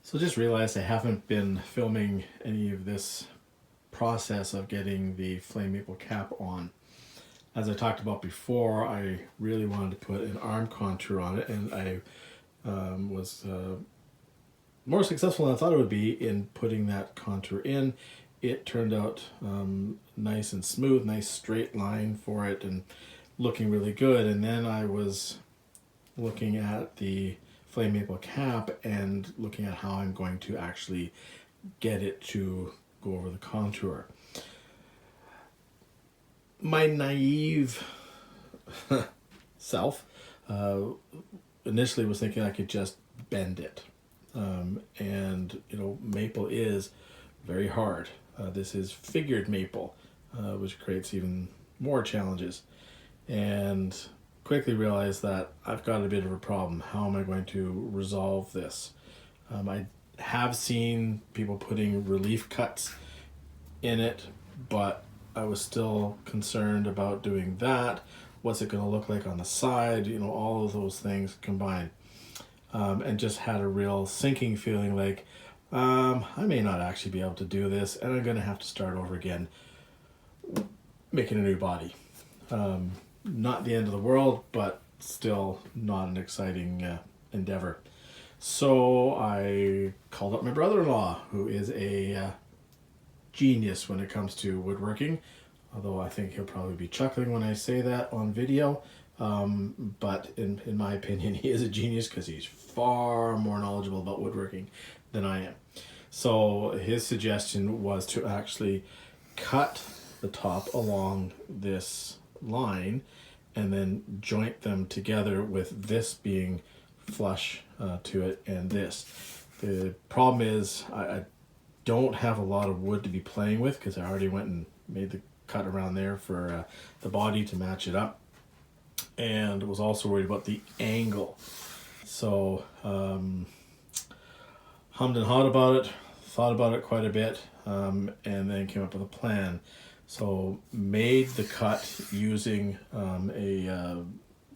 So just realized I haven't been filming any of this process of getting the flame maple cap on. As I talked about before, I really wanted to put an arm contour on it, and I was more successful than I thought it would be in putting that contour in. It turned out nice and smooth, nice straight line for it, and looking really good. And then I was looking at the flame maple cap and looking at how I'm going to actually get it to go over the contour. My naive self initially was thinking I could just bend it, and you know, maple is very hard. This is figured maple, which creates even more challenges, and quickly realized that I've got a bit of a problem. How am I going to resolve this? I have seen people putting relief cuts in it, but I was still concerned about doing that. What's it going to look like on the side? You know, all of those things combined. And just had a real sinking feeling like I may not actually be able to do this, and I'm going to have to start over again making a new body. Not the end of the world, but still not an exciting endeavor. So I called up my brother-in-law, who is a genius when it comes to woodworking, although I think he'll probably be chuckling when I say that on video. But in my opinion, he is a genius because he's far more knowledgeable about woodworking than I am. So his suggestion was to actually cut the top along this line and then joint them together with this being flush to it and this. The problem is I don't have a lot of wood to be playing with because I already went and made the cut around there for the body to match it up, and was also worried about the angle. So hummed and hawed about it, thought about it quite a bit, and then came up with a plan. So made the cut using a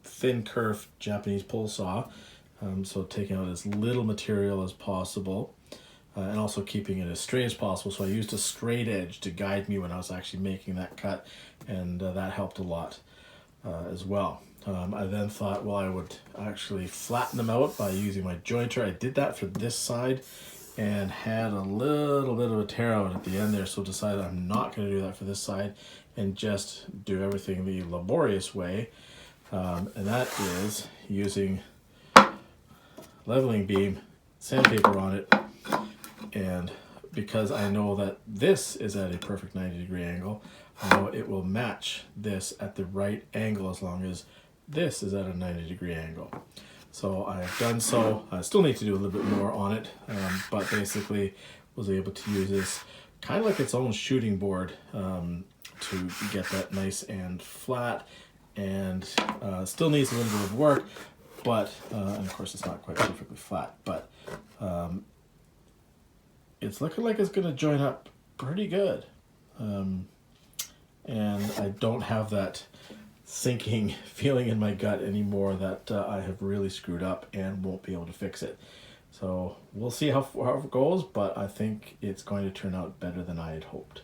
thin kerf Japanese pull saw, so taking out as little material as possible, and also keeping it as straight as possible. So I used a straight edge to guide me when I was actually making that cut, and that helped a lot as well. I then thought, well, I would actually flatten them out by using my jointer. I did that for this side and had a little bit of a tear out at the end there, so decided I'm not going to do that for this side and just do everything the laborious way, and that is using leveling beam, sandpaper on it, and because I know that this is at a perfect 90-degree angle, I know it will match this at the right angle as long as this is at a 90-degree angle. So I've done so. I still need to do a little bit more on it, but basically was able to use this kind of like its own shooting board to get that nice and flat, and still needs a little bit of work, but and of course it's not quite perfectly flat, but it's looking like it's going to join up pretty good, and I don't have that sinking feeling in my gut anymore that I have really screwed up and won't be able to fix it. So we'll see how it goes, but I think it's going to turn out better than I had hoped.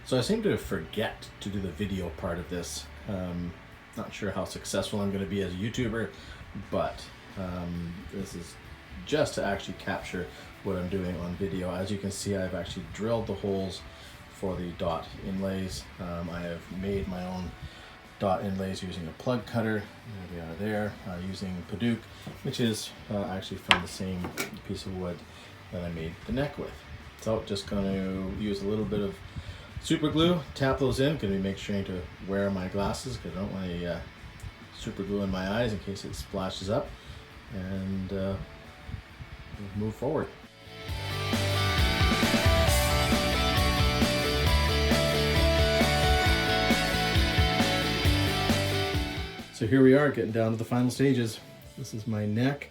So I seem to forget to do the video part of this. Not sure how successful I'm going to be as a YouTuber, but this is just to actually capture what I'm doing on video. As you can see, I've actually drilled the holes for the dot inlays. I have made my own dot inlays using a plug cutter. There they are there, using Paduke, which is actually from the same piece of wood that I made the neck with. So just going to use a little bit of super glue, tap those in. Going to be make sure to wear my glasses because I don't want any super glue in my eyes in case it splashes up, and move forward. So here we are, getting down to the final stages. This is my neck.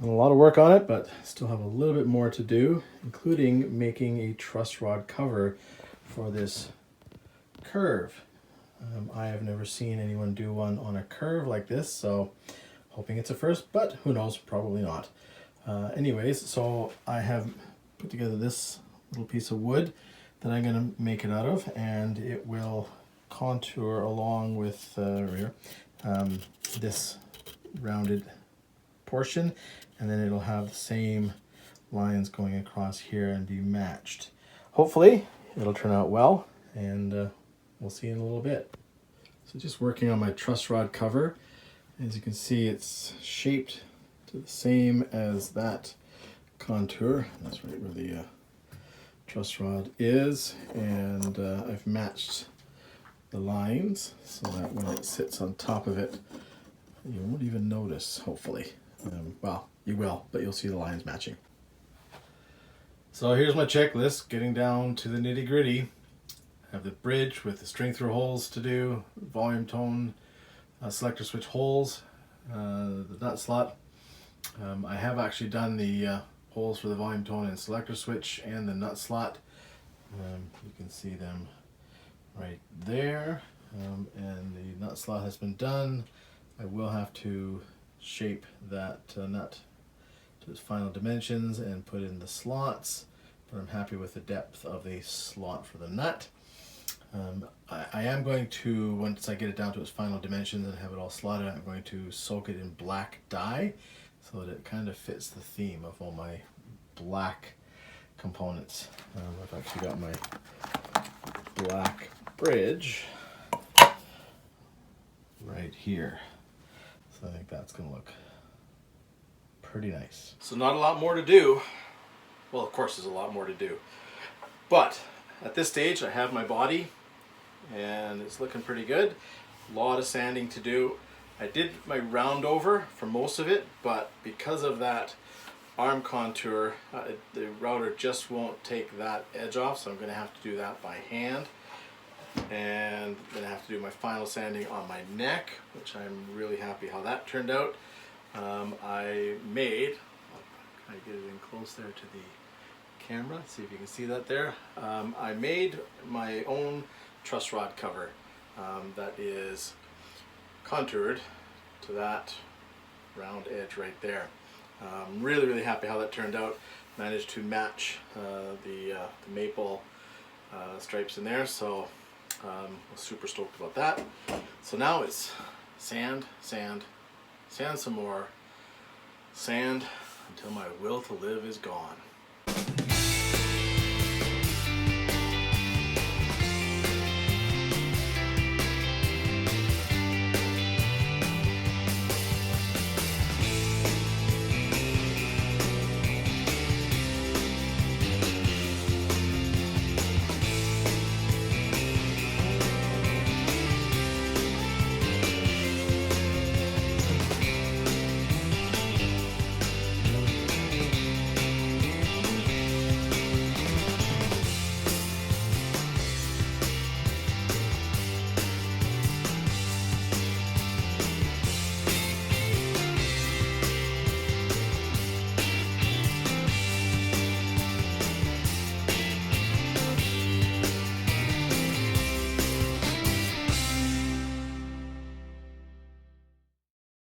Done a lot of work on it, but still have a little bit more to do, including making a truss rod cover for this curve. I have never seen anyone do one on a curve like this, so hoping it's a first, but who knows, probably not. Anyways, so I have put together this little piece of wood that I'm going to make it out of, and it will contour along with this rounded portion, and then it'll have the same lines going across here and be matched. Hopefully it'll turn out well, and we'll see in a little bit. So just working on my truss rod cover. As you can see, it's shaped to the same as that contour. That's right where the truss rod is, and I've matched the lines so that when it sits on top of it, you won't even notice, hopefully. Well, you will, but you'll see the lines matching. So here's my checklist, getting down to the nitty gritty. I have the bridge with the string through holes to do, volume tone, selector switch holes, the nut slot. I have actually done the holes for the volume tone and selector switch and the nut slot. You can see them right there, and the nut slot has been done. I will have to shape that nut to its final dimensions and put in the slots, but I'm happy with the depth of the slot for the nut. I am going to, once I get it down to its final dimensions and have it all slotted, I'm going to soak it in black dye so that it kind of fits the theme of all my black components. I've actually got my black bridge right here, so I think that's going to look pretty nice. So not a lot more to do. Well, of course there's a lot more to do, but at this stage I have my body and it's looking pretty good. A lot of sanding to do. I did my round over for most of it, but because of that arm contour, the router just won't take that edge off, so I'm going to have to do that by hand. And then I have to do my final sanding on my neck, which I'm really happy how that turned out. I made, can I get it in close there to the camera, see if you can see that there. I made my own truss rod cover that is contoured to that round edge right there. I'm really happy how that turned out. Managed to match the maple stripes in there, so I was super stoked about that. So now it's sand, sand, sand some more, sand until my will to live is gone.